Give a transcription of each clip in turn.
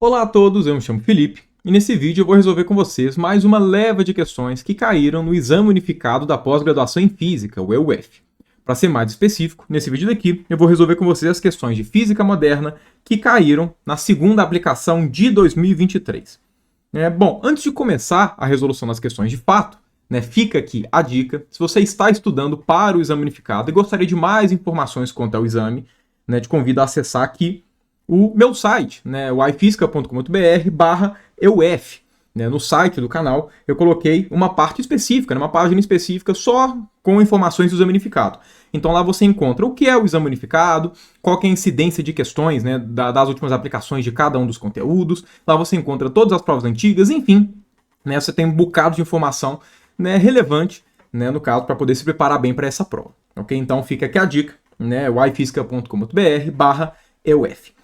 Olá a todos, eu me chamo Felipe e nesse vídeo eu vou resolver com vocês mais uma leva de questões que caíram no Exame Unificado da Pós-Graduação em Física, o EUF. Para ser mais específico, nesse vídeo daqui eu vou resolver com vocês as questões de Física Moderna que caíram na segunda aplicação de 2023. Bom, antes de começar a resolução das questões de fato, fica aqui a dica: se você está estudando para o Exame Unificado e gostaria de mais informações quanto ao exame, te convido a acessar aqui o meu site, o ifisca.com.br/EUF. No site do canal eu coloquei uma parte específica, uma página específica só com informações do Exame Unificado. Então lá você encontra o que é o Exame Unificado, qual que é a incidência de questões das últimas aplicações de cada um dos conteúdos. Lá você encontra todas as provas antigas, enfim, você tem um bocado de informação relevante, no caso, para poder se preparar bem para essa prova. Ok? Então fica aqui a dica, o ifisca.com.br/EUF.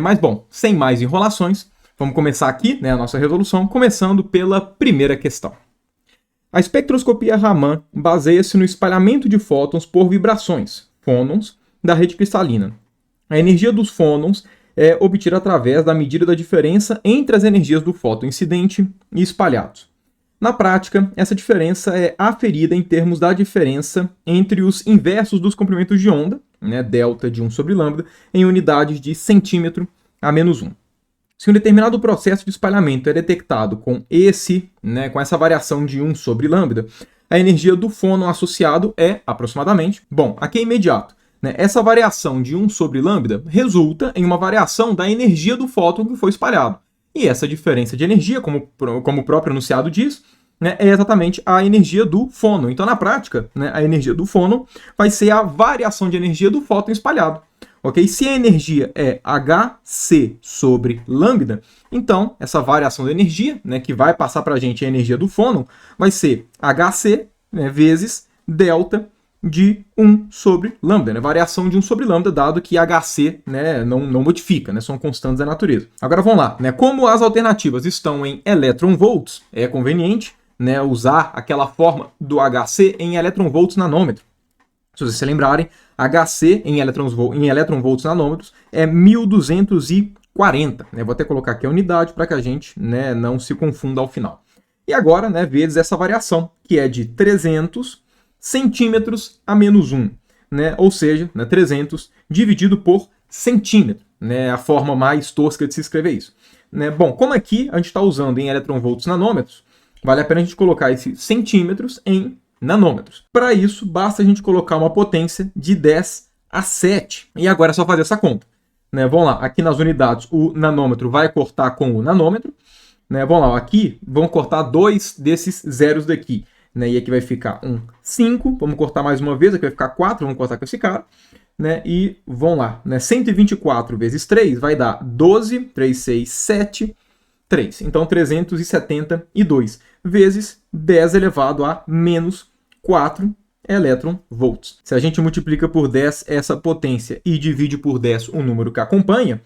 Mas bom, sem mais enrolações, vamos começar aqui a nossa resolução, começando pela primeira questão. A espectroscopia Raman baseia-se no espalhamento de fótons por vibrações, fônons, da rede cristalina. A energia dos fônons é obtida através da medida da diferença entre as energias do fóton incidente e espalhados. Na prática, essa diferença é aferida em termos da diferença entre os inversos dos comprimentos de onda, delta de 1 sobre lambda, em unidades de centímetro a menos 1. Se um determinado processo de espalhamento é detectado com essa variação de 1 sobre lambda, a energia do fônon associado é aproximadamente, aqui é imediato, essa variação de 1 sobre lambda resulta em uma variação da energia do fóton que foi espalhado. E essa diferença de energia, como o próprio enunciado diz, é exatamente a energia do fônon. Então, na prática, a energia do fônon vai ser a variação de energia do fóton espalhado. Okay? Se a energia é Hc sobre lambda, então essa variação da energia, que vai passar para a gente a energia do fônon, vai ser Hc vezes delta de 1 sobre lambda, variação de 1 sobre lambda, dado que Hc não modifica, são constantes da natureza. Agora vamos lá, como as alternativas estão em elétron-volts, é conveniente usar aquela forma do Hc em elétron-volts nanômetro. Se vocês se lembrarem, Hc em elétron-volts nanômetros é 1240. Vou até colocar aqui a unidade para que a gente não se confunda ao final. E agora, vezes essa variação, que é de 300 centímetros a menos 1. Ou seja, 300 dividido por centímetro. A forma mais tosca de se escrever isso. Bom, como aqui a gente está usando em elétron-volts nanômetros, vale a pena a gente colocar esses centímetros em nanômetros. Para isso, basta a gente colocar uma potência de 10 a 7. E agora é só fazer essa conta. Vamos lá, aqui nas unidades o nanômetro vai cortar com o nanômetro. Vamos lá, aqui vamos cortar 2 desses zeros daqui. E aqui vai ficar 5, vamos cortar mais uma vez, aqui vai ficar 4, vamos cortar com esse cara. E vamos lá, 124 vezes 3 vai dar 12, 3, 6, 7, 3. Então 372 vezes 10 elevado a menos 4 elétron-volts. Se a gente multiplica por 10 essa potência e divide por 10 o número que acompanha,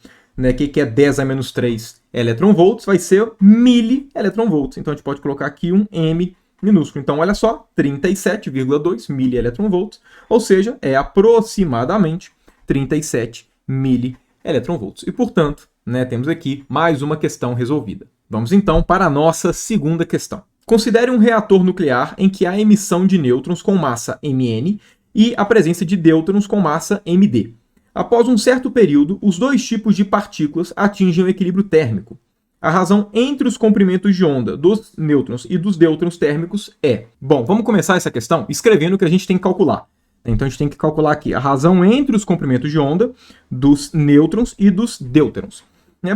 que é 10 a menos 3 elétron-volts, vai ser milielétron-volts. Então a gente pode colocar aqui um M minúsculo. Então olha só, 37,2 milielétron-volts, ou seja, é aproximadamente 37 milielétron-volts. E portanto, temos aqui mais uma questão resolvida. Vamos então para a nossa segunda questão. Considere um reator nuclear em que há emissão de nêutrons com massa Mn e a presença de dêutrons com massa Md. Após um certo período, os dois tipos de partículas atingem o equilíbrio térmico. A razão entre os comprimentos de onda dos nêutrons e dos dêutrons térmicos é... Bom, vamos começar essa questão escrevendo o que a gente tem que calcular. Então a gente tem que calcular aqui a razão entre os comprimentos de onda dos nêutrons e dos dêutrons.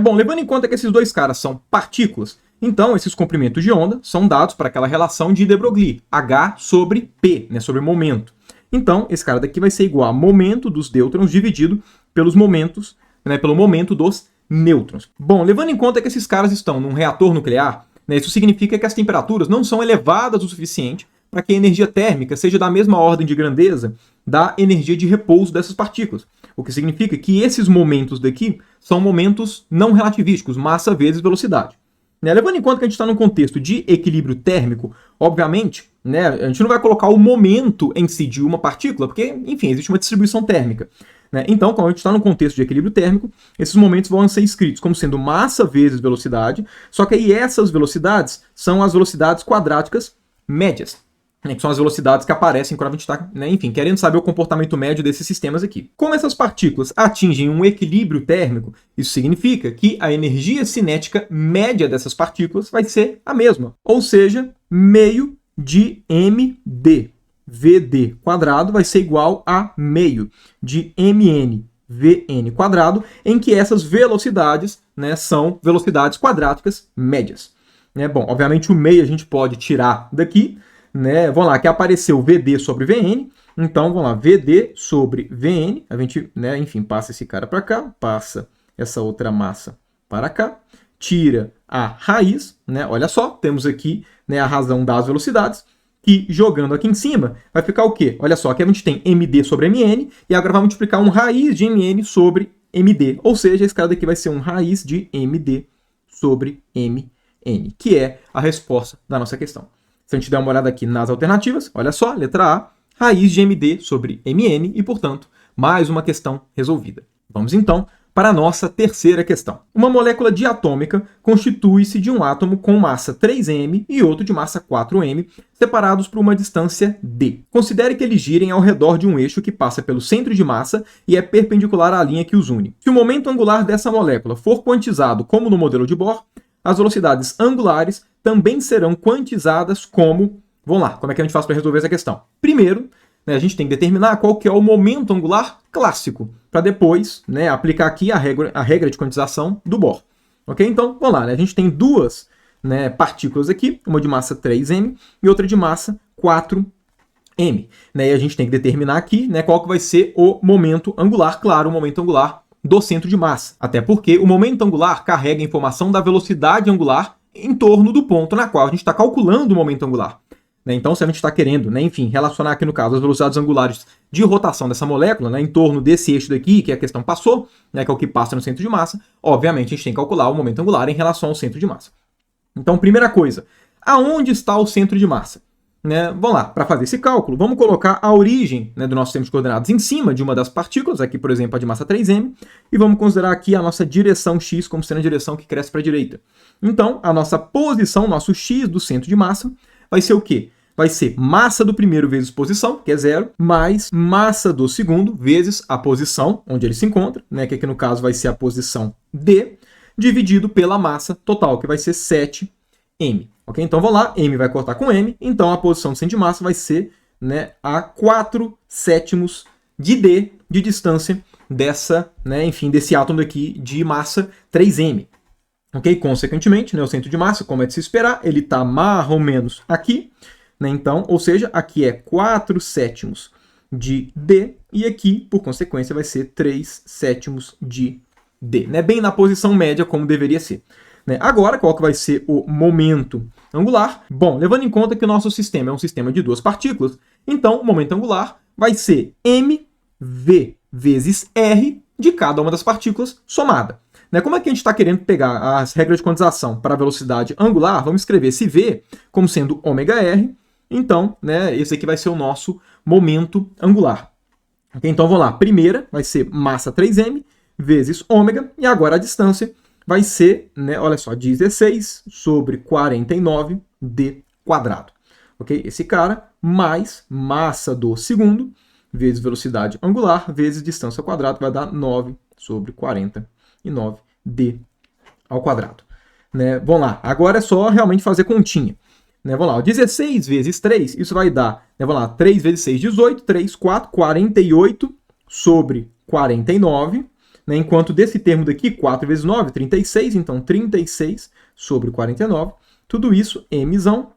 Bom, levando em conta que esses dois caras são partículas, então esses comprimentos de onda são dados para aquela relação de de Broglie, H sobre P, sobre momento. Então, esse cara daqui vai ser igual a momento dos dêutrons dividido pelos momentos, pelo momento dos nêutrons. Bom, levando em conta que esses caras estão num reator nuclear, isso significa que as temperaturas não são elevadas o suficiente para que a energia térmica seja da mesma ordem de grandeza da energia de repouso dessas partículas. O que significa que esses momentos daqui são momentos não relativísticos, massa vezes velocidade. Levando em conta que a gente está num contexto de equilíbrio térmico, obviamente, a gente não vai colocar o momento em si de uma partícula, porque, enfim, existe uma distribuição térmica. né? Então, como a gente está no contexto de equilíbrio térmico, esses momentos vão ser escritos como sendo massa vezes velocidade, só que aí essas velocidades são as velocidades quadráticas médias, né, que são as velocidades que aparecem quando a gente está, né, enfim, querendo saber o comportamento médio desses sistemas aqui. Como essas partículas atingem um equilíbrio térmico, isso significa que a energia cinética média dessas partículas vai ser a mesma, ou seja, meio de md. Vd quadrado vai ser igual a meio de mn Vn quadrado, em que essas velocidades, né, são velocidades quadráticas médias. Né? Bom, obviamente o meio a gente pode tirar daqui, né? Vamos lá, que apareceu Vd sobre Vn, então vamos lá, Vd sobre Vn, a gente, né, enfim, passa esse cara para cá, passa essa outra massa para cá, tira a raiz, né? Olha só, temos aqui, né, a razão das velocidades, que jogando aqui em cima vai ficar o quê? Olha só, aqui a gente tem md sobre mn, e agora vai multiplicar um raiz de mn sobre md, ou seja, esse cara daqui vai ser um raiz de md sobre mn, que é a resposta da nossa questão. Se a gente der uma olhada aqui nas alternativas, olha só, letra A, raiz de md sobre mn, e, portanto, mais uma questão resolvida. Vamos, então, para a nossa terceira questão. Uma molécula diatômica constitui-se de um átomo com massa 3m e outro de massa 4m, separados por uma distância d. Considere que eles girem ao redor de um eixo que passa pelo centro de massa e é perpendicular à linha que os une. Se o momento angular dessa molécula for quantizado como no modelo de Bohr, as velocidades angulares também serão quantizadas como... Vamos lá, como é que a gente faz para resolver essa questão? Primeiro, né, a gente tem que determinar qual que é o momento angular clássico, para depois, né, aplicar aqui a regra de quantização do Bohr. Ok? Então, vamos lá, né, a gente tem duas, né, partículas aqui, uma de massa 3m e outra de massa 4m. Né, e a gente tem que determinar aqui, né, qual que vai ser o momento angular, claro, o momento angular do centro de massa. Até porque o momento angular carrega a informação da velocidade angular em torno do ponto na qual a gente está calculando o momento angular. Então, se a gente está querendo, né, enfim, relacionar aqui no caso as velocidades angulares de rotação dessa molécula, né, em torno desse eixo daqui, que a questão passou, né, que é o que passa no centro de massa, obviamente a gente tem que calcular o momento angular em relação ao centro de massa. Então, primeira coisa, aonde está o centro de massa? Né, vamos lá, para fazer esse cálculo, vamos colocar a origem, né, do nosso sistema de coordenadas em cima de uma das partículas, aqui por exemplo a de massa 3m, e vamos considerar aqui a nossa direção x como sendo a direção que cresce para a direita. Então, a nossa posição, nosso x do centro de massa, vai ser o quê? Vai ser massa do primeiro vezes posição, que é 0, mais massa do segundo vezes a posição onde ele se encontra, né, que aqui no caso vai ser a posição D, dividido pela massa total, que vai ser 7m. Ok? Então vamos lá, m vai cortar com m, então a posição do centro de massa vai ser, né, a 4/7 de D de distância dessa, né, enfim, desse átomo aqui de massa 3m. Ok? Consequentemente, né, o centro de massa, como é de se esperar, ele está mais ou menos aqui. Né, então, ou seja, aqui é 4/7 de D e aqui, por consequência, vai ser 3/7 de D. Né, bem na posição média, como deveria ser. Né, agora, qual que vai ser o momento angular? Bom, levando em conta que o nosso sistema é um sistema de duas partículas, então o momento angular vai ser mv vezes r de cada uma das partículas somada. Né, como é que a gente está querendo pegar as regras de quantização para a velocidade angular? Vamos escrever esse v como sendo ômega-r. Então, né, esse aqui vai ser o nosso momento angular. Okay, então, vamos lá. Primeira vai ser massa 3m vezes ômega. E agora a distância vai ser, né, olha só, 16 sobre 49d quadrado. Okay? Esse cara mais massa do segundo vezes velocidade angular vezes distância ao quadrado vai dar 9 sobre 49d ao quadrado. Né? Vamos lá. Agora é só realmente fazer continha. Né, vamos lá, 16 vezes 3, isso vai dar, né, vamos lá, 3 vezes 6, 18, 3, 4, 48 sobre 49, né, enquanto desse termo daqui, 4 vezes 9, 36, então 36 sobre 49, tudo isso, mzão,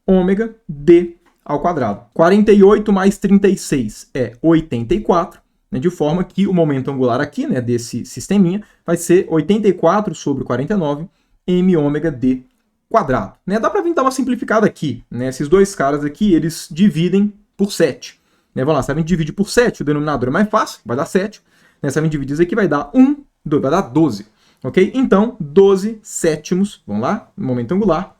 ômega, d ao quadrado. 48 mais 36 é 84, né, de forma que o momento angular aqui, né, desse sisteminha, vai ser 84 sobre 49, m ômega d quadrado. Né? Dá para vir dar uma simplificada aqui. Né? Esses dois caras aqui, eles dividem por 7. Né? Vamos lá, se a gente divide por 7, o denominador é mais fácil, vai dar 7. Né? Se a gente dividir isso aqui, vai dar 1, 2, vai dar 12. Ok? Então, 12/7, vamos lá, no momento angular,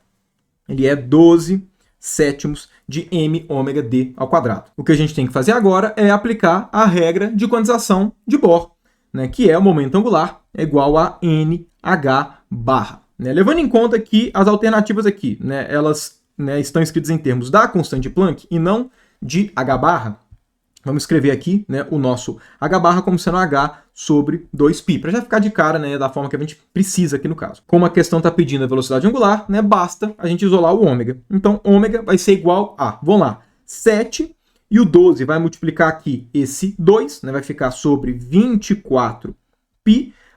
ele é 12 sétimos de m ômega d ao quadrado. O que a gente tem que fazer agora é aplicar a regra de quantização de Bohr, né, que é o momento angular é igual a NH barra. Né? Levando em conta que as alternativas aqui, né, elas, né, estão escritas em termos da constante de Planck e não de H barra, vamos escrever aqui, né, o nosso H barra como sendo H sobre 2π, para já ficar de cara, né, da forma que a gente precisa aqui no caso. Como a questão está pedindo a velocidade angular, né, basta a gente isolar o ômega. Então, ômega vai ser igual a, vamos lá, 7, e o 12 vai multiplicar aqui esse 2, né, vai ficar sobre 24π,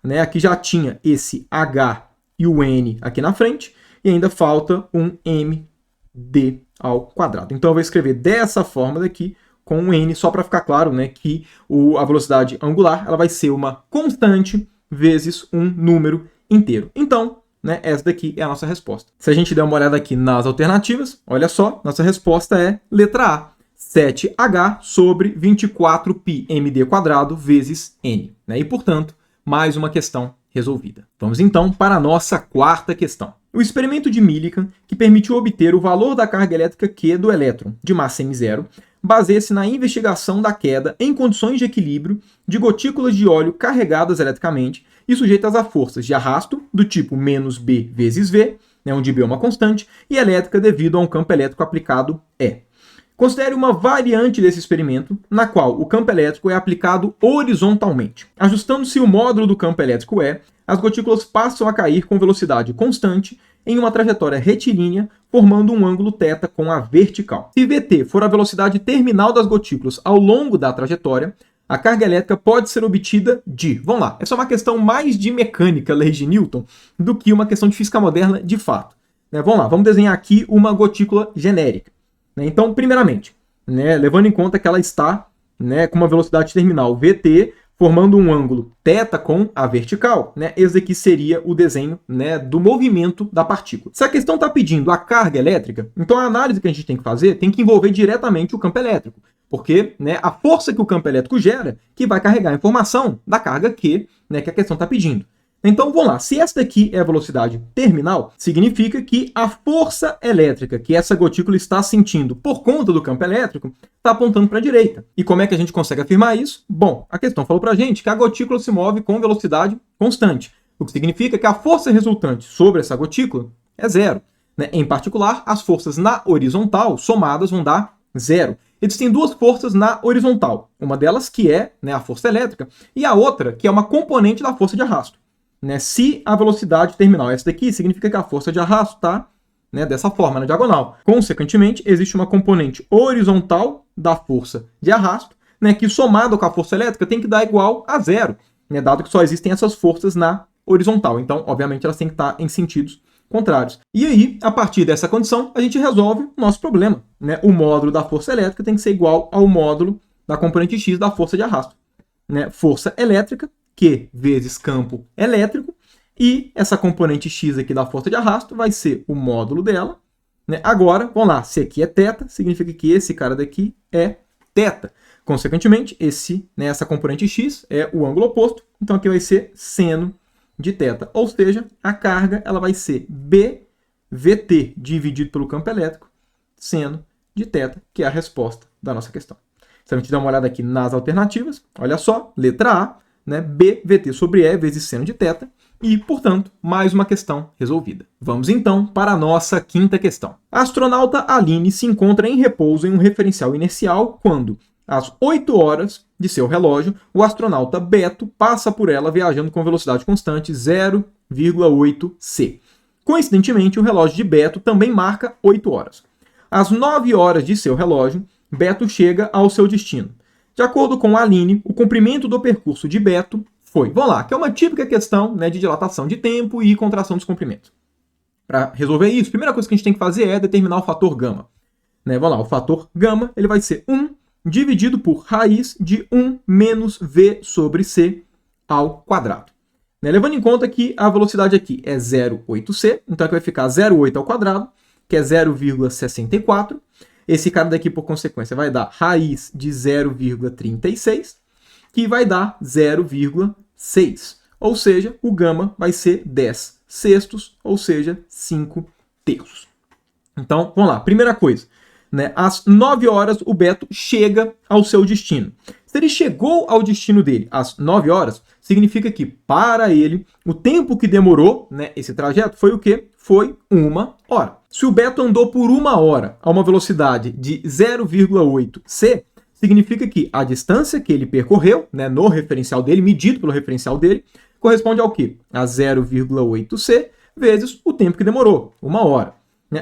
né, aqui já tinha esse H e o N aqui na frente, e ainda falta um md ao quadrado. Então, eu vou escrever dessa forma daqui, com um n, só para ficar claro, né, que a velocidade angular ela vai ser uma constante vezes um número inteiro. Então, né, essa daqui é a nossa resposta. Se a gente der uma olhada aqui nas alternativas, olha só, nossa resposta é letra A, 7h sobre 24π md quadrado vezes n. Né? E, portanto, mais uma questão resolvida. Vamos então para a nossa quarta questão. O experimento de Millikan, que permitiu obter o valor da carga elétrica Q do elétron de massa m0, baseia-se na investigação da queda em condições de equilíbrio de gotículas de óleo carregadas eletricamente e sujeitas a forças de arrasto do tipo -B vezes V, né, onde B é uma constante, e elétrica devido a um campo elétrico aplicado E. Considere uma variante desse experimento, na qual o campo elétrico é aplicado horizontalmente. Ajustando-se o módulo do campo elétrico E, as gotículas passam a cair com velocidade constante em uma trajetória retilínea, formando um ângulo θ com a vertical. Se Vt for a velocidade terminal das gotículas ao longo da trajetória, a carga elétrica pode ser obtida de... Vamos lá, essa é uma questão mais de mecânica, leis de Newton, do que uma questão de física moderna de fato. Né, vamos lá, vamos desenhar aqui uma gotícula genérica. Né, então, primeiramente, né, levando em conta que ela está, né, com uma velocidade terminal Vt, formando um ângulo θ com a vertical, né? Esse aqui seria o desenho, né, do movimento da partícula. Se a questão está pedindo a carga elétrica, então a análise que a gente tem que fazer tem que envolver diretamente o campo elétrico, porque, né, a força que o campo elétrico gera que vai carregar a informação da carga Q, né, que a questão está pedindo. Então, vamos lá, se essa daqui é a velocidade terminal, significa que a força elétrica que essa gotícula está sentindo por conta do campo elétrico está apontando para a direita. E como é que a gente consegue afirmar isso? Bom, a questão falou para a gente que a gotícula se move com velocidade constante, o que significa que a força resultante sobre essa gotícula é zero. Né? Em particular, as forças na horizontal somadas vão dar zero. Existem duas forças na horizontal, uma delas que é, né, a força elétrica, e a outra que é uma componente da força de arrasto. Né, se a velocidade terminal é essa daqui, significa que a força de arrasto está, né, dessa forma, na diagonal. Consequentemente, existe uma componente horizontal da força de arrasto, né, que somado com a força elétrica tem que dar igual a zero, né, dado que só existem essas forças na horizontal. Então, obviamente, elas têm que estar em sentidos contrários. E aí, a partir dessa condição, a gente resolve o nosso problema. Né? O módulo da força elétrica tem que ser igual ao módulo da componente x da força de arrasto. Né? Força elétrica, Q vezes campo elétrico, e essa componente x aqui da força de arrasto vai ser o módulo dela. Né? Agora, vamos lá, se aqui é θ, significa que esse cara daqui é θ. Consequentemente, essa componente x é o ângulo oposto, então aqui vai ser seno de θ. Ou seja, a carga ela vai ser BVT dividido pelo campo elétrico, seno de θ, que é a resposta da nossa questão. Se a gente der uma olhada aqui nas alternativas, olha só, letra A, né, BVT sobre E vezes seno de θ, e, portanto, mais uma questão resolvida. Vamos então para a nossa quinta questão. A astronauta Aline se encontra em repouso em um referencial inercial quando, às 8 horas de seu relógio, o astronauta Beto passa por ela viajando com velocidade constante 0,8 c. Coincidentemente, o relógio de Beto também marca 8 horas. Às 9 horas de seu relógio, Beto chega ao seu destino. De acordo com Aline, o comprimento do percurso de Beto foi, vamos lá, que é uma típica questão, né, de dilatação de tempo e contração dos comprimentos. Para resolver isso, a primeira coisa que a gente tem que fazer é determinar o fator gama. Né, vamos lá, o fator gama ele vai ser 1 dividido por raiz de 1 menos v sobre c ao quadrado. Né, levando em conta que a velocidade aqui é 0,8c, então aqui vai ficar 0,8 ao quadrado, que é 0,64. Esse cara daqui, por consequência, vai dar raiz de 0,36, que vai dar 0,6. Ou seja, o gama vai ser 10 sextos, ou seja, 5 terços. Então, vamos lá. Primeira coisa, né? Às 9 horas, o Beto chega ao seu destino. Se ele chegou ao destino dele às 9 horas, significa que, para ele, o tempo que demorou, né, esse trajeto foi o quê? Foi 1 hora. Se o Beto andou por 1 hora a uma velocidade de 0,8 c, significa que a distância que ele percorreu, né, no referencial dele, medido pelo referencial dele, corresponde ao quê? A 0,8 c vezes o tempo que demorou, 1 hora.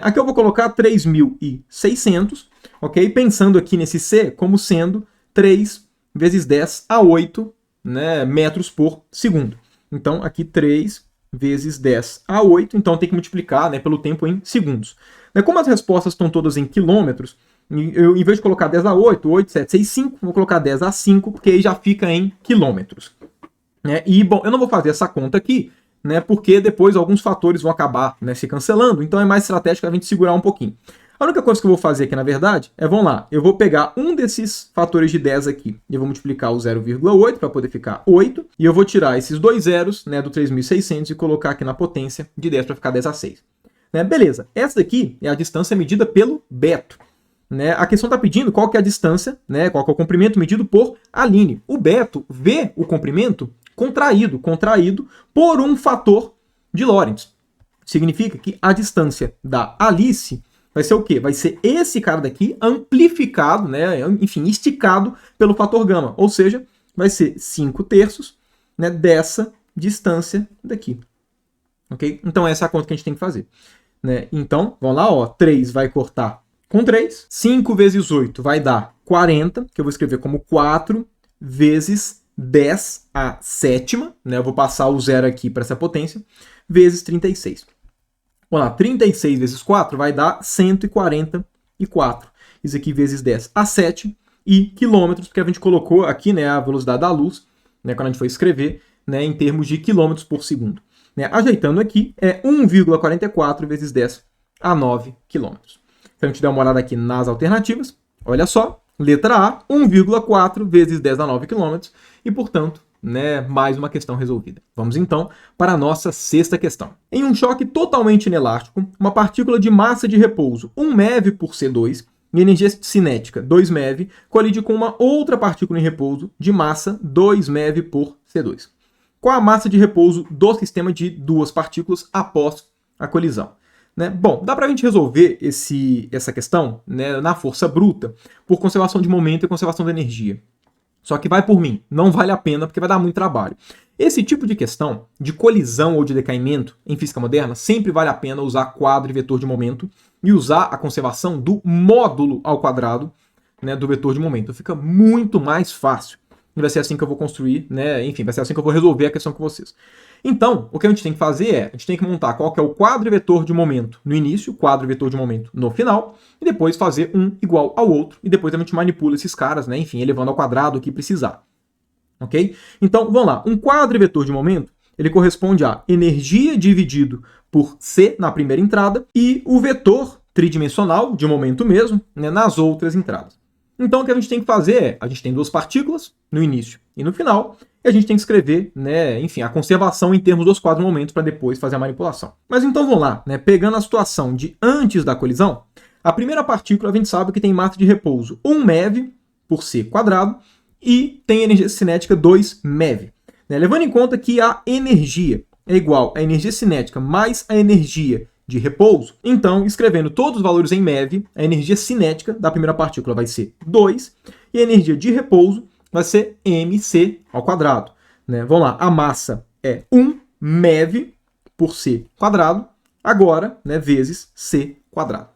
Aqui eu vou colocar 3.600, ok? Pensando aqui nesse c como sendo 3 vezes 10 a 8, né, metros por segundo. Então, aqui 3 vezes 10 a 8, então tem que multiplicar, né, pelo tempo em segundos. Como as respostas estão todas em quilômetros, eu, em vez de colocar 10 a 8, 8, 7, 6, 5, vou colocar 10 a 5, porque aí já fica em quilômetros. E, bom, eu não vou fazer essa conta aqui, né, porque depois alguns fatores vão acabar, né, se cancelando, então é mais estratégico a gente segurar um pouquinho. A única coisa que eu vou fazer aqui, na verdade, vamos lá, eu vou pegar um desses fatores de 10 aqui, e eu vou multiplicar o 0,8 para poder ficar 8, e eu vou tirar esses dois zeros, né, do 3.600 e colocar aqui na potência de 10 para ficar 10 a 6. Beleza, essa daqui é a distância medida pelo Beto. A questão está pedindo qual que é a distância, né, qual que é o comprimento medido por Aline. O Beto vê o comprimento contraído por um fator de Lorentz. Significa que a distância da Alice vai ser o quê? Vai ser esse cara daqui amplificado, né, enfim, esticado pelo fator gama. Ou seja, vai ser 5/3, né, dessa distância daqui. Ok? Então essa é a conta que a gente tem que fazer. Então, vamos lá, ó, 3 vai cortar com 3. 5 vezes 8 vai dar 40, que eu vou escrever como 4 vezes 10 a sétima, né? Eu vou passar o zero aqui para essa potência, vezes 36. Vamos lá, 36 vezes 4 vai dar 144. Isso aqui vezes 10 a 7 e quilômetros, porque a gente colocou aqui, né, a velocidade da luz, né, quando a gente foi escrever, né, em termos de quilômetros por segundo. Ajeitando aqui, é 1,44 vezes 10 a 9 quilômetros. Então a gente dá uma olhada aqui nas alternativas. Olha só, letra A, 1,4 vezes 10 a 9 km e, portanto, né, mais uma questão resolvida. Vamos então para a nossa sexta questão. Em um choque totalmente inelástico, uma partícula de massa de repouso 1 MeV por C2 e energia cinética 2 MeV colide com uma outra partícula em repouso de massa 2 MeV por C2. Qual a massa de repouso do sistema de duas partículas após a colisão? Bom, dá para a gente resolver essa questão, né, na força bruta por conservação de momento e conservação de energia. Só que vai por mim, não vale a pena porque vai dar muito trabalho. Esse tipo de questão, de colisão ou de decaimento em física moderna, sempre vale a pena usar quadro e vetor de momento e usar a conservação do módulo ao quadrado, né, do vetor de momento. Fica muito mais fácil. E vai ser assim que eu vou construir, né? Enfim, vai ser assim que eu vou resolver a questão com vocês. Então, o que a gente tem que fazer a gente tem que montar qual que é o quadro e vetor de momento no início, quadro e vetor de momento no final, e depois fazer um igual ao outro, e depois a gente manipula esses caras, né? Enfim, elevando ao quadrado o que precisar. Ok? Então, vamos lá. Um quadro e vetor de momento, ele corresponde a energia dividido por C na primeira entrada e o vetor tridimensional, de momento mesmo, né, nas outras entradas. Então, o que a gente tem que fazer a gente tem duas partículas, no início e no final, e a gente tem que escrever, né, enfim, a conservação em termos dos quadros momentos para depois fazer a manipulação. Mas então vamos lá, né, pegando a situação de antes da colisão, a primeira partícula a gente sabe que tem massa de repouso 1 MeV por C quadrado e tem energia cinética 2 MeV. Levando em conta que a energia é igual à energia cinética mais a energia de repouso, então, escrevendo todos os valores em MeV, a energia cinética da primeira partícula vai ser 2 e a energia de repouso vai ser mc ao quadrado. Vamos lá, a massa é 1 MeV por C quadrado, agora, né, vezes C quadrado.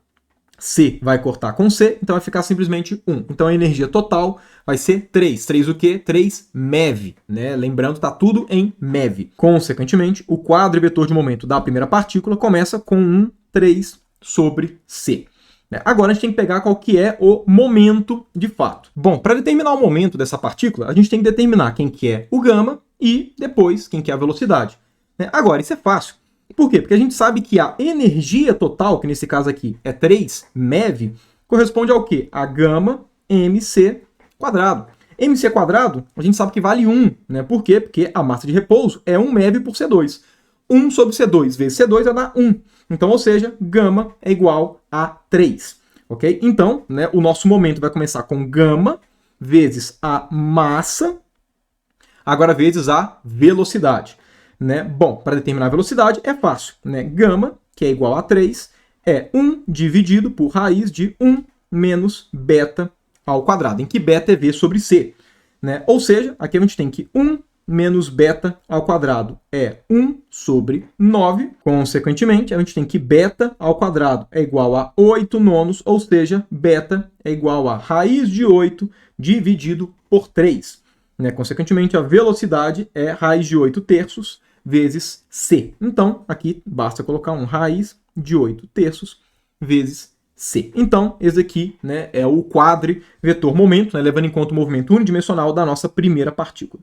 C vai cortar com C, então vai ficar simplesmente 1. Então a energia total vai ser 3. 3 o quê? 3 MeV. Lembrando, está tudo em MeV. Consequentemente, o quadro e vetor de momento da primeira partícula começa com 3 sobre C. Agora a gente tem que pegar qual que é o momento de fato. Bom, para determinar o momento dessa partícula, a gente tem que determinar quem que é o gama e depois quem que é a velocidade. Agora, isso é fácil. Por quê? Porque a gente sabe que a energia total, que nesse caso aqui é 3 MeV, corresponde ao quê? A gama mc quadrado. mc quadrado, a gente sabe que vale 1, né? Por quê? Porque a massa de repouso é 1 MeV por C2. 1 sobre C2 vezes C2 vai dar 1. Então, ou seja, gama é igual a 3. Ok? Então, né, o nosso momento vai começar com gama vezes a massa, agora vezes a velocidade. Né? Bom, para determinar a velocidade é fácil. Né? Gama, que é igual a 3, é 1 dividido por raiz de 1 menos beta ao quadrado, em que beta é V sobre C. Né? Ou seja, aqui a gente tem que 1 menos beta ao quadrado é 1 sobre 9. Consequentemente, a gente tem que beta ao quadrado é igual a 8 nonos, ou seja, beta é igual a raiz de 8 dividido por 3. Né? Consequentemente, a velocidade é raiz de 8 terços vezes C. Então, aqui basta colocar um raiz de 8 terços vezes C. Então, esse aqui, né, é o quadrivetor momento, né, levando em conta o movimento unidimensional da nossa primeira partícula.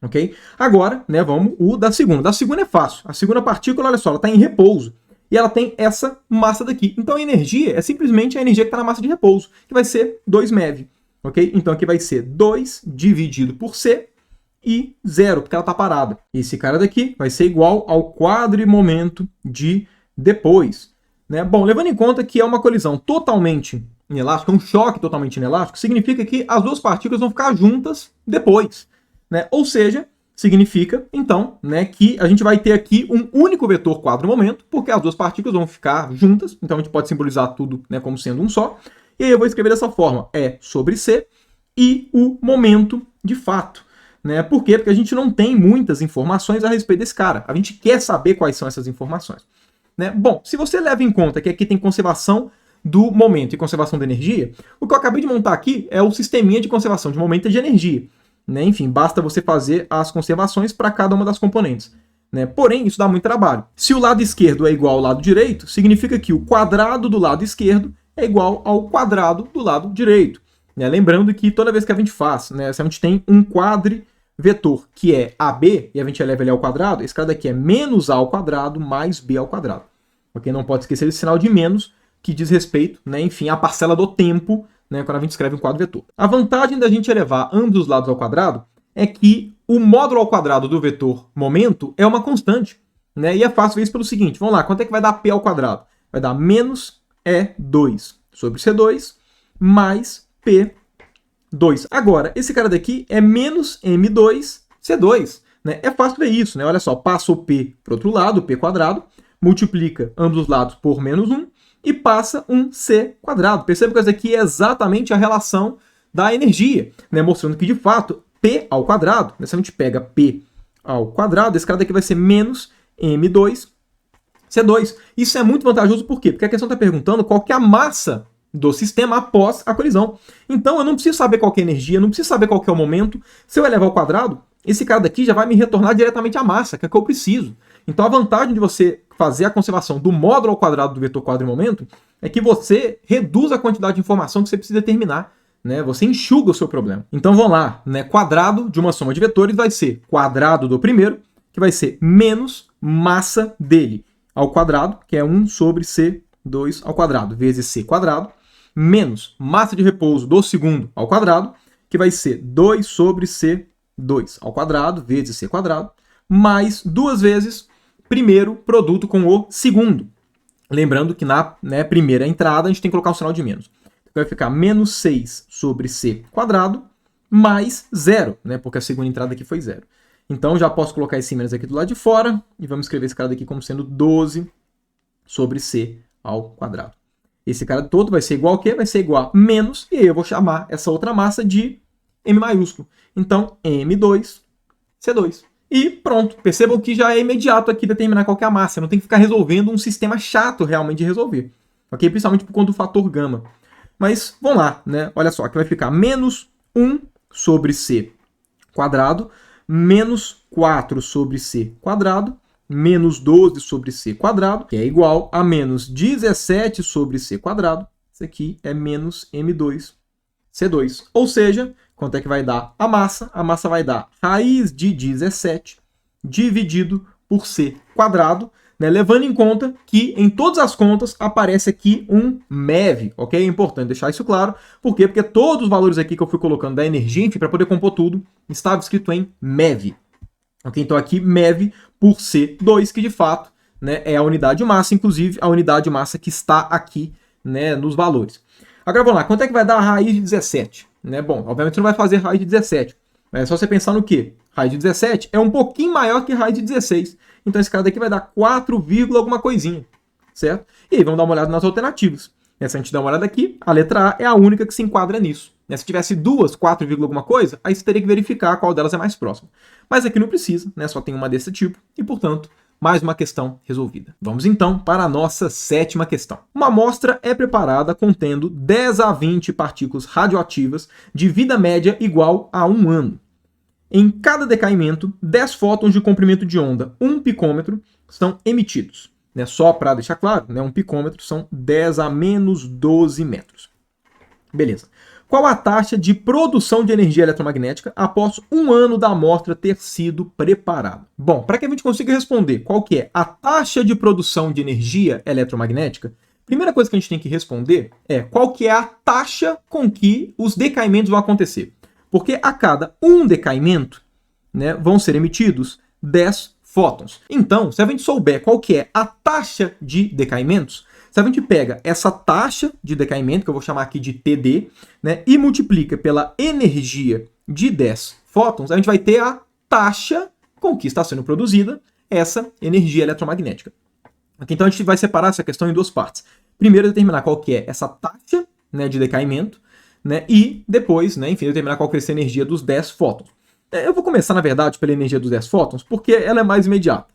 Ok? Agora, né, vamos o da segunda. Da segunda é fácil. A segunda partícula, olha só, ela está em repouso. E ela tem essa massa daqui. Então, a energia é simplesmente a energia que está na massa de repouso, que vai ser 2 MeV. Ok? Então, aqui vai ser 2 dividido por C e 0, porque ela está parada. Esse cara daqui vai ser igual ao quadrimomento de depois. Né? Bom, levando em conta que é uma colisão totalmente inelástica, um choque totalmente inelástico, significa que as duas partículas vão ficar juntas depois. Né? Ou seja, significa, então, né, que a gente vai ter aqui um único vetor quadro-momento, porque as duas partículas vão ficar juntas, então a gente pode simbolizar tudo, né, como sendo um só. E aí eu vou escrever dessa forma, E sobre C e o momento de fato. Né? Por quê? Porque a gente não tem muitas informações a respeito desse cara. A gente quer saber quais são essas informações. Né? Bom, se você leva em conta que aqui tem conservação do momento e conservação da energia, o que eu acabei de montar aqui é o sisteminha de conservação de momento e de energia. Né? Enfim, basta você fazer as conservações para cada uma das componentes. Né? Porém, isso dá muito trabalho. Se o lado esquerdo é igual ao lado direito, significa que o quadrado do lado esquerdo é igual ao quadrado do lado direito. Né? Lembrando que toda vez que a gente faz, né, se a gente tem um quadrivetor que é AB e a gente eleva ele ao quadrado, esse cara daqui é menos A ao quadrado mais B ao quadrado. Ok? Não pode esquecer esse sinal de menos que diz respeito, né, enfim, à parcela do tempo, né, quando a gente escreve um quadro-vetor. A vantagem da gente elevar ambos os lados ao quadrado é que o módulo ao quadrado do vetor momento é uma constante. Né, e é fácil ver isso pelo seguinte, vamos lá, quanto é que vai dar P ao quadrado? Vai dar menos E2 sobre C2 mais P2. Agora, esse cara daqui é menos M2C2. Né? É fácil ver isso, né? Olha só, passa o P para o outro lado, o P quadrado, multiplica ambos os lados por menos 1, e passa um C quadrado. Perceba que essa aqui é exatamente a relação da energia, né? Mostrando que, de fato, P ao quadrado, né? Se a gente pega P ao quadrado, esse cara daqui vai ser menos M2C2. Isso é muito vantajoso, por quê? Porque a questão está perguntando qual que é a massa do sistema após a colisão. Então, eu não preciso saber qual que é a energia, não preciso saber qual que é o momento. Se eu elevar ao quadrado, esse cara daqui já vai me retornar diretamente a massa, que é o que eu preciso. Então, a vantagem de você fazer a conservação do módulo ao quadrado do vetor quadrimomento é que você reduz a quantidade de informação que você precisa determinar. Né? Você enxuga o seu problema. Então, vamos lá. Né? Quadrado de uma soma de vetores vai ser quadrado do primeiro, que vai ser menos massa dele ao quadrado, que é 1 sobre C2 ao quadrado, vezes C quadrado, menos massa de repouso do segundo ao quadrado, que vai ser 2 sobre C2 ao quadrado, vezes C quadrado, mais 2 vezes primeiro produto com o segundo. Lembrando que na, né, primeira entrada a gente tem que colocar um sinal de menos. Então vai ficar menos 6 sobre C quadrado mais 0, né, porque a segunda entrada aqui foi 0. Então já posso colocar esse menos aqui do lado de fora e vamos escrever esse cara daqui como sendo 12 sobre C ao quadrado. Esse cara todo vai ser igual ao quê? Vai ser igual a menos, e aí eu vou chamar essa outra massa de M maiúsculo. Então, M2C2. E pronto, percebam que já é imediato aqui determinar qual que é a massa. Não tem que ficar resolvendo um sistema chato realmente de resolver. Ok? Principalmente por conta do fator gama. Mas vamos lá, né? Olha só, que vai ficar menos 1 sobre C quadrado, menos 4 sobre C quadrado, menos 12 sobre C quadrado, que é igual a menos 17 sobre C quadrado. Isso aqui é menos M2C2. Ou seja, quanto é que vai dar a massa? A massa vai dar raiz de 17 dividido por C quadrado, né? Levando em conta que em todas as contas aparece aqui um MeV, ok? É importante deixar isso claro. Por quê? Porque todos os valores aqui que eu fui colocando da energia, enfim, para poder compor tudo, estava escrito em MeV. Ok? Então aqui MeV por C2, que de fato, né, é a unidade de massa, inclusive a unidade de massa que está aqui, né, nos valores. Agora vamos lá, quanto é que vai dar a raiz de 17? Né? Bom, obviamente você não vai fazer raiz de 17. É só você pensar no quê? Raiz de 17 é um pouquinho maior que raiz de 16. Então esse cara daqui vai dar 4, alguma coisinha, certo? E aí vamos dar uma olhada nas alternativas. Se a gente dá uma olhada aqui, a letra A é a única que se enquadra nisso. Se tivesse duas, 4, alguma coisa, aí você teria que verificar qual delas é mais próxima. Mas aqui não precisa, né? Só tem uma desse tipo e, portanto, mais uma questão resolvida. Vamos então para a nossa 7ª questão. Uma amostra é preparada contendo 10 a 20 partículas radioativas de vida média igual a 1 ano. Em cada decaimento, 10 fótons de comprimento de onda, 1 picômetro, são emitidos. Só para deixar claro, 1 picômetro são 10 a menos 12 metros. Beleza. Qual a taxa de produção de energia eletromagnética após 1 ano da amostra ter sido preparada? Bom, para que a gente consiga responder qual que é a taxa de produção de energia eletromagnética, a primeira coisa que a gente tem que responder é qual que é a taxa com que os decaimentos vão acontecer. Porque a cada um decaimento, vão ser emitidos 10 fótons. Então, se a gente souber qual que é a taxa de decaimentos, se a gente pega essa taxa de decaimento, que eu vou chamar aqui de TD, e multiplica pela energia de 10 fótons, a gente vai ter a taxa com que está sendo produzida essa energia eletromagnética. Então a gente vai separar essa questão em duas partes. Primeiro, determinar qual que é essa taxa de decaimento, e depois, enfim, determinar qual que é essa energia dos 10 fótons. Eu vou começar, na verdade, pela energia dos 10 fótons, porque ela é mais imediata.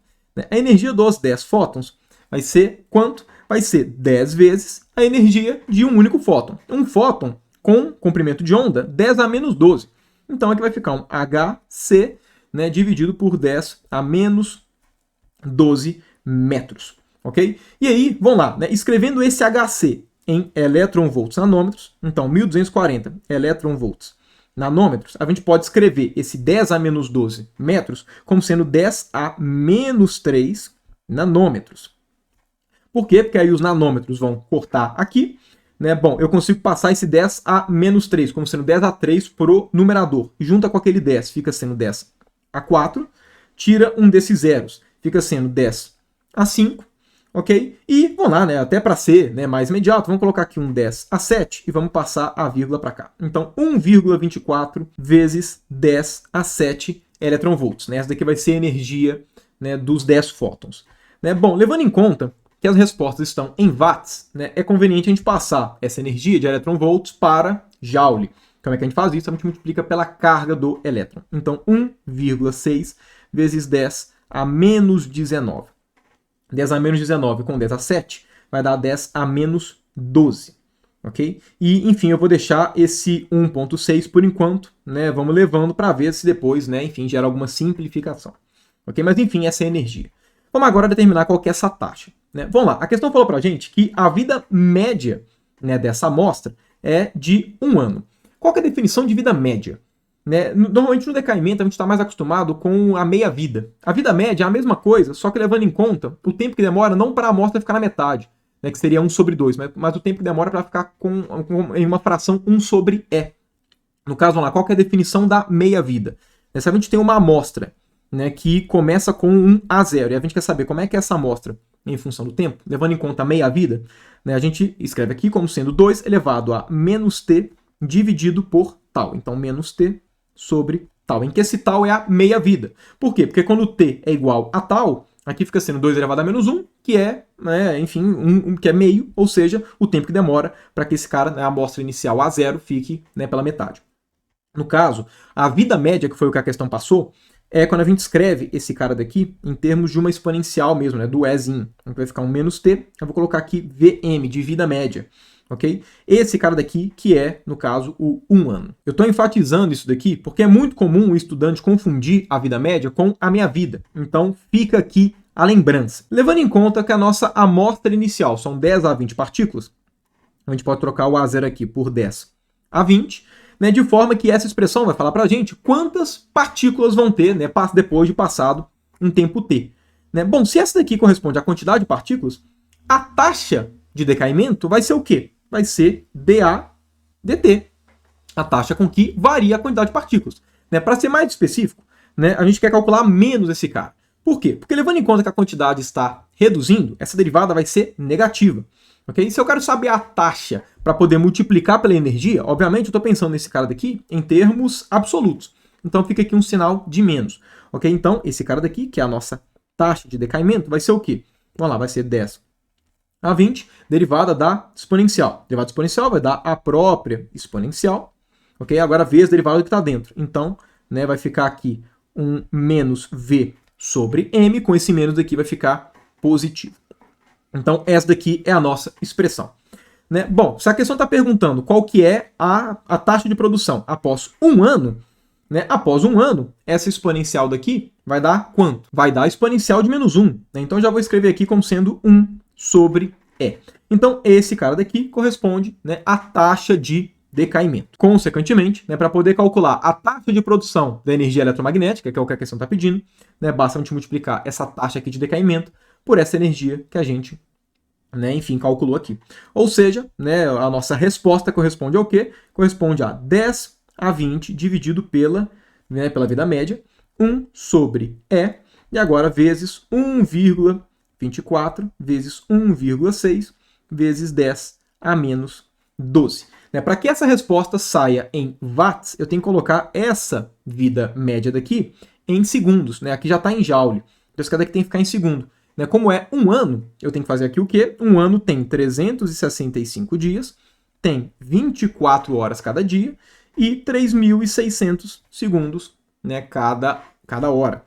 A energia dos 10 fótons vai ser quanto? Vai ser 10 vezes a energia de um único fóton. Um fóton com comprimento de onda 10 a menos 12. Então aqui vai ficar um Hc, dividido por 10 a menos 12 metros. Ok? E aí, vamos lá, escrevendo esse Hc em elétron-volts nanômetros, então 1240 elétron-volts nanômetros, a gente pode escrever esse 10 a menos 12 metros como sendo 10 a menos 3 nanômetros. Por quê? Porque aí os nanômetros vão cortar aqui. Bom, eu consigo passar esse 10 a menos 3, como sendo 10 a 3 pro numerador. Junta com aquele 10, fica sendo 10 a 4. Tira um desses zeros, fica sendo 10 a 5. Ok? E vamos lá, até para ser mais imediato, vamos colocar aqui um 10 a 7 e vamos passar a vírgula para cá. Então, 1,24 vezes 10 a 7 elétron-volts. Essa daqui vai ser a energia dos 10 fótons. Bom, levando em conta que as respostas estão em watts, é conveniente a gente passar essa energia de elétron-volts para joule. Como é que a gente faz isso? A gente multiplica pela carga do elétron. Então, 1,6 vezes 10 a menos 19. 10 a menos 19 com 10 a 7 vai dar 10 a menos 12. Ok? E, enfim, eu vou deixar esse 1,6 por enquanto. Vamos levando para ver se depois, enfim, gera alguma simplificação. Ok? Mas, enfim, essa é a energia. Vamos agora determinar qual que é essa taxa. Vamos lá, a questão falou para a gente que a vida média dessa amostra é de 1 ano. Qual que é a definição de vida média? Normalmente no decaimento a gente está mais acostumado com a meia-vida. A vida média é a mesma coisa, só que levando em conta o tempo que demora não para a amostra ficar na metade, que seria 1 sobre 2, mas o tempo que demora para ficar em uma fração 1 sobre E. No caso, vamos lá, qual que é a definição da meia-vida? Se a gente tem uma amostra que começa com um A0, e a gente quer saber como é que é essa amostra em função do tempo, levando em conta a meia-vida, a gente escreve aqui como sendo 2 elevado a menos t dividido por tal. Então, menos t sobre tal, em que esse tal é a meia-vida. Por quê? Porque quando t é igual a tal, aqui fica sendo 2 elevado a menos 1, que é, enfim, que é meio, ou seja, o tempo que demora para que esse cara, a amostra inicial A0, fique pela metade. No caso, a vida média, que foi o que a questão passou, é quando a gente escreve esse cara daqui em termos de uma exponencial mesmo, do Ezinho. Então vai ficar um menos t, eu vou colocar aqui Vm, de vida média. Ok? Esse cara daqui que é, no caso, o 1 ano. Eu estou enfatizando isso daqui porque é muito comum o estudante confundir a vida média com a meia-vida. Então fica aqui a lembrança. Levando em conta que a nossa amostra inicial são 10 a 20 partículas, a gente pode trocar o A0 aqui por 10 a 20, de forma que essa expressão vai falar para a gente quantas partículas vão ter depois de passado um tempo t. Bom, se essa daqui corresponde à quantidade de partículas, a taxa de decaimento vai ser o quê? Vai ser dA dt, a taxa com que varia a quantidade de partículas. Para ser mais específico, né, a gente quer calcular menos esse cara. Por quê? Porque levando em conta que a quantidade está reduzindo, essa derivada vai ser negativa. Okay? Se eu quero saber a taxa para poder multiplicar pela energia, obviamente eu estou pensando nesse cara daqui em termos absolutos. Então fica aqui um sinal de menos. Okay? Então esse cara daqui, que é a nossa taxa de decaimento, vai ser o quê? Vamos lá, vai ser 10 a 20, derivada da exponencial. Derivada exponencial vai dar a própria exponencial. Okay? Agora vezes a derivada que está dentro. Então, né, vai ficar aqui um menos v sobre m, com esse menos daqui vai ficar positivo. Então, essa daqui é a nossa expressão. Né? Bom, se a questão está perguntando qual que é a taxa de produção após um ano, né? Após um ano, essa exponencial daqui vai dar quanto? Vai dar a exponencial de menos 1. Né? Então, já vou escrever aqui como sendo 1 sobre E. Então, esse cara daqui corresponde, né, à taxa de decaimento. Consequentemente, né, para poder calcular a taxa de produção da energia eletromagnética, que é o que a questão está pedindo, né, basta a gente multiplicar essa taxa aqui de decaimento por essa energia que a gente, né, enfim, calculou aqui. Ou seja, né, a nossa resposta corresponde ao quê? Corresponde a 10 a 20 dividido pela vida média, 1 sobre E, e agora vezes 1,24 vezes 1,6 vezes 10 a menos 12. Né? Para que essa resposta saia em watts, eu tenho que colocar essa vida média daqui em segundos. Né? Aqui já está em joule. Então, esse cara daqui tem que ficar em segundo. Né? Como é um ano, eu tenho que fazer aqui o quê? Um ano tem 365 dias, tem 24 horas cada dia e 3.600 segundos, né, cada hora.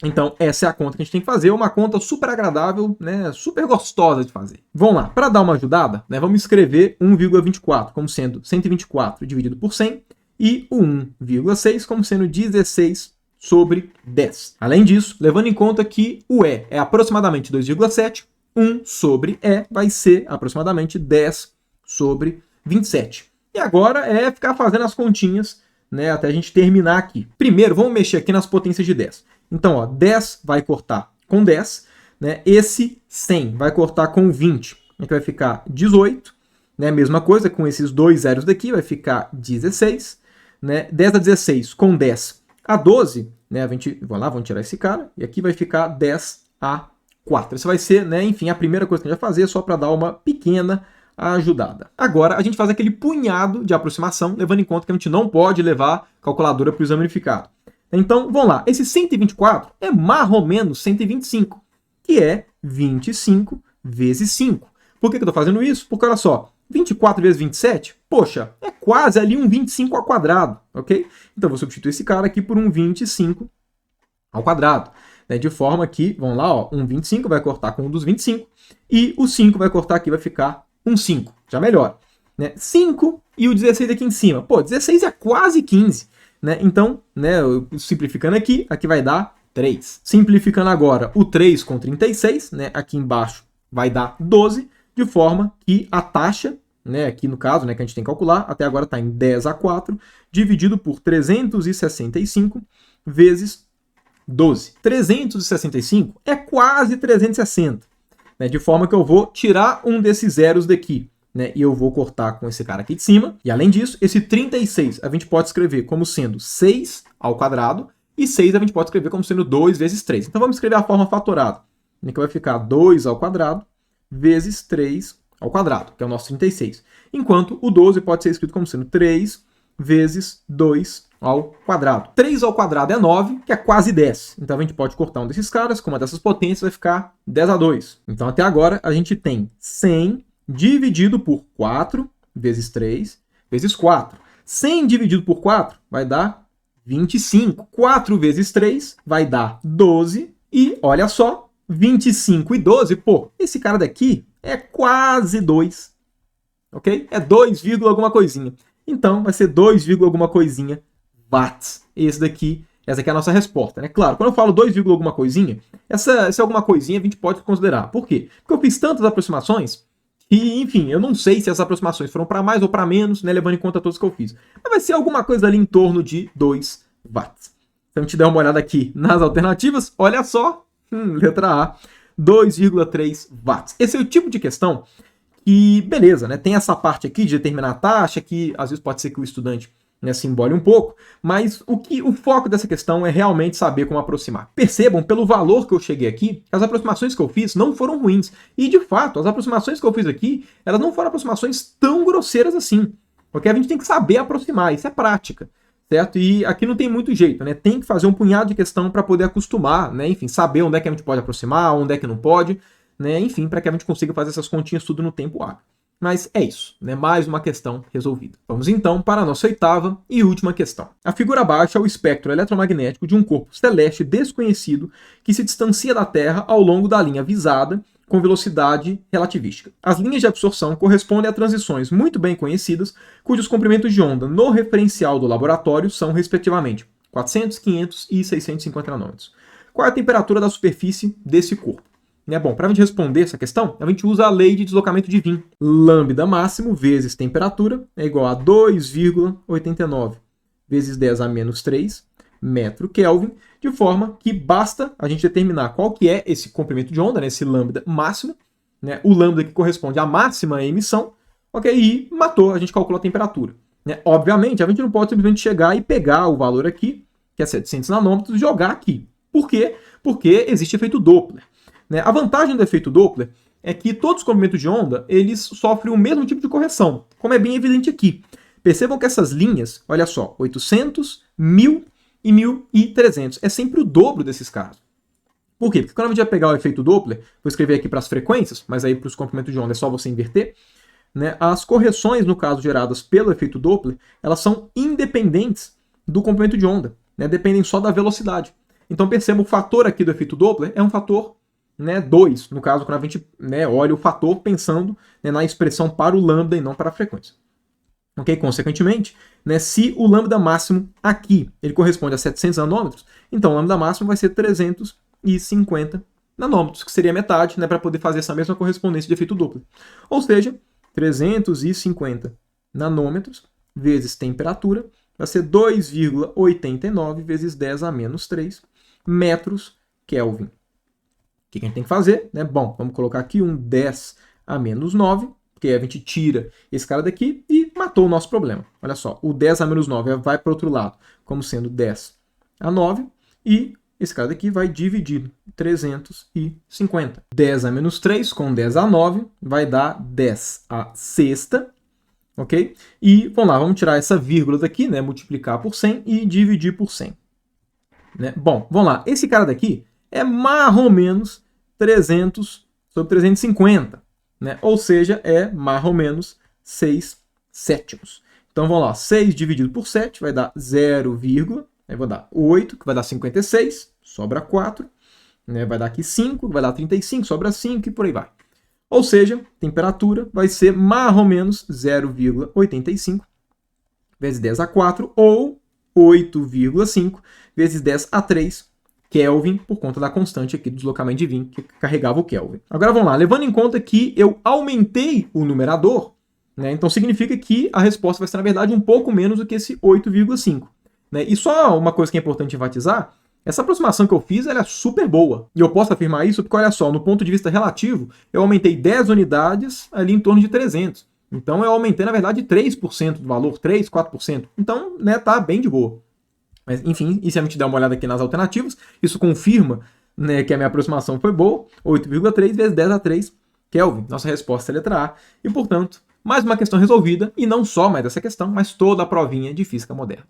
Então, essa é a conta que a gente tem que fazer, uma conta super agradável, né, super gostosa de fazer. Vamos lá, para dar uma ajudada, né, vamos escrever 1,24 como sendo 124 dividido por 100 e o 1,6 como sendo 16 sobre 10. Além disso, levando em conta que o E é aproximadamente 2,7, 1 sobre E vai ser aproximadamente 10 sobre 27. E agora é ficar fazendo as continhas, né, até a gente terminar aqui. Primeiro, vamos mexer aqui nas potências de 10. Então, ó, 10 vai cortar com 10, né? Esse 100 vai cortar com 20, que vai ficar 18, né? Mesma coisa com esses dois zeros daqui, vai ficar 16, né? 10 a 16 com 10 a 12, né? Vamos tirar esse cara, e aqui vai ficar 10 a 4. Isso vai ser, né, enfim, a primeira coisa que a gente vai fazer, só para dar uma pequena ajudada. Agora, a gente faz aquele punhado de aproximação, levando em conta que a gente não pode levar calculadora para o exame unificado. Então, vamos lá. Esse 124 é mais ou menos 125, que é 25 vezes 5. Por que eu estou fazendo isso? Porque, olha só, 24 vezes 27, poxa, é quase ali um 25 ao quadrado, ok? Então, vou substituir esse cara aqui por um 25 ao quadrado. Né? De forma que, vamos lá, ó, um 25 vai cortar com um dos 25, e o 5 vai cortar aqui, vai ficar um 5. Já melhora. Né? 5 e o 16 aqui em cima. Pô, 16 é quase 15. Né? Então, né, simplificando aqui, aqui vai dar 3. Simplificando agora o 3 com 36, né, aqui embaixo vai dar 12, de forma que a taxa, né, aqui no caso, né, que a gente tem que calcular, até agora está em 10 a 4, dividido por 365 vezes 12. 365 é quase 360, né, de forma que eu vou tirar um desses zeros daqui. Né, e eu vou cortar com esse cara aqui de cima. E além disso, esse 36 a gente pode escrever como sendo 6 ao quadrado. E 6 a gente pode escrever como sendo 2 vezes 3. Então vamos escrever a forma fatorada. Que vai ficar 2 ao quadrado vezes 3 ao quadrado, que é o nosso 36. Enquanto o 12 pode ser escrito como sendo 3 vezes 2 ao quadrado. 3 ao quadrado é 9, que é quase 10. Então a gente pode cortar um desses caras, com uma dessas potências vai ficar 10 a 2. Então até agora a gente tem 100 dividido por 4 vezes 3 vezes 4. 100 dividido por 4 vai dar 25. 4 vezes 3 vai dar 12. E olha só, 25 e 12, pô, esse cara daqui é quase 2. Ok? É 2, alguma coisinha. Então vai ser 2, alguma coisinha watts. Essa aqui é a nossa resposta, né? Claro, quando eu falo 2, alguma coisinha, essa alguma coisinha a gente pode considerar. Por quê? Porque eu fiz tantas aproximações e, enfim, eu não sei se as aproximações foram para mais ou para menos, né, levando em conta todas que eu fiz. Mas vai ser alguma coisa ali em torno de 2 watts. Se a gente der uma olhada aqui nas alternativas, olha só, letra A, 2,3 watts. Esse é o tipo de questão que, beleza, né, tem essa parte aqui de determinar a taxa, que às vezes pode ser que o estudante, né, se embole um pouco, mas o foco dessa questão é realmente saber como aproximar. Percebam, pelo valor que eu cheguei aqui, as aproximações que eu fiz não foram ruins. E, de fato, as aproximações que eu fiz aqui, elas não foram aproximações tão grosseiras assim. Porque a gente tem que saber aproximar, isso é prática. Certo? E aqui não tem muito jeito, né? Tem que fazer um punhado de questão para poder acostumar, né? Enfim, saber onde é que a gente pode aproximar, onde é que não pode, né? Enfim, para que a gente consiga fazer essas continhas tudo no tempo hábil. Mas é isso, né? Mais uma questão resolvida. Vamos então para a nossa oitava e última questão. A figura abaixo é o espectro eletromagnético de um corpo celeste desconhecido que se distancia da Terra ao longo da linha visada com velocidade relativística. As linhas de absorção correspondem a transições muito bem conhecidas, cujos comprimentos de onda no referencial do laboratório são, respectivamente, 400, 500 e 650 nanômetros. Qual é a temperatura da superfície desse corpo? Bom, para a gente responder essa questão, a gente usa a lei de deslocamento de Wien. Lambda máximo vezes temperatura é igual a 2,89 vezes 10 a menos 3 metro Kelvin, de forma que basta a gente determinar qual que é esse comprimento de onda, né, esse lambda máximo, né, o lambda que corresponde à máxima emissão, ok? E matou, a gente calculou a temperatura. Né? Obviamente, a gente não pode simplesmente chegar e pegar o valor aqui, que é 700 nanômetros, e jogar aqui. Por quê? Porque existe efeito Doppler. Né? A vantagem do efeito Doppler é que todos os comprimentos de onda, eles sofrem o mesmo tipo de correção, como é bem evidente aqui. Percebam que essas linhas, olha só, 800, 1000 e 1.300. É sempre o dobro desses casos. Por quê? Porque quando a gente vai pegar o efeito Doppler, vou escrever aqui para as frequências, mas aí para os comprimentos de onda é só você inverter, né? As correções, no caso, geradas pelo efeito Doppler, elas são independentes do comprimento de onda, né? Dependem só da velocidade. Então perceba, o fator aqui do efeito Doppler é um fator, né, 2, no caso, quando a gente, né, olha o fator pensando, né, na expressão para o lambda e não para a frequência. Okay? Consequentemente, né, se o lambda máximo aqui ele corresponde a 700 nanômetros, então o lambda máximo vai ser 350 nanômetros, que seria metade, né, para poder fazer essa mesma correspondência de efeito Doppler. Ou seja, 350 nanômetros vezes temperatura vai ser 2,89 vezes 10 a menos 3 metros Kelvin. O que a gente tem que fazer? Né? Bom, vamos colocar aqui um 10 a menos 9, porque a gente tira esse cara daqui e matou o nosso problema. Olha só, o 10 a menos 9 vai para o outro lado, como sendo 10 a 9, e esse cara daqui vai dividir 350. 10 a menos 3 com 10 a 9 vai dar 10 a sexta, ok? E vamos lá, vamos tirar essa vírgula daqui, né? Multiplicar por 100 e dividir por 100. Né? Bom, vamos lá, esse cara daqui é mais ou menos 300 sobre 350. Né? Ou seja, é mais ou menos 6 sétimos. Então vamos lá, 6 dividido por 7 vai dar 0, aí vou dar 8, que vai dar 56, sobra 4, né? Vai dar aqui 5, que vai dar 35, sobra 5 e por aí vai. Ou seja, temperatura vai ser mais ou menos 0,85 vezes 10 a 4 ou 8,5 vezes 10 a 3 Kelvin, por conta da constante aqui do deslocamento de Wien, que carregava o Kelvin. Agora vamos lá, levando em conta que eu aumentei o numerador, né, então significa que a resposta vai ser, na verdade, um pouco menos do que esse 8,5. Né? E só uma coisa que é importante enfatizar, essa aproximação que eu fiz ela é super boa. E eu posso afirmar isso porque, olha só, no ponto de vista relativo, eu aumentei 10 unidades ali em torno de 300. Então eu aumentei, na verdade, 3% do valor, 3, 4%. Então, né, tá bem de boa. Mas, enfim, e se a gente der uma olhada aqui nas alternativas, isso confirma, né, que a minha aproximação foi boa, 8,3 vezes 10 a 3 Kelvin. Nossa resposta é a letra A. E, portanto, mais uma questão resolvida, e não só mais essa questão, mas toda a provinha de física moderna.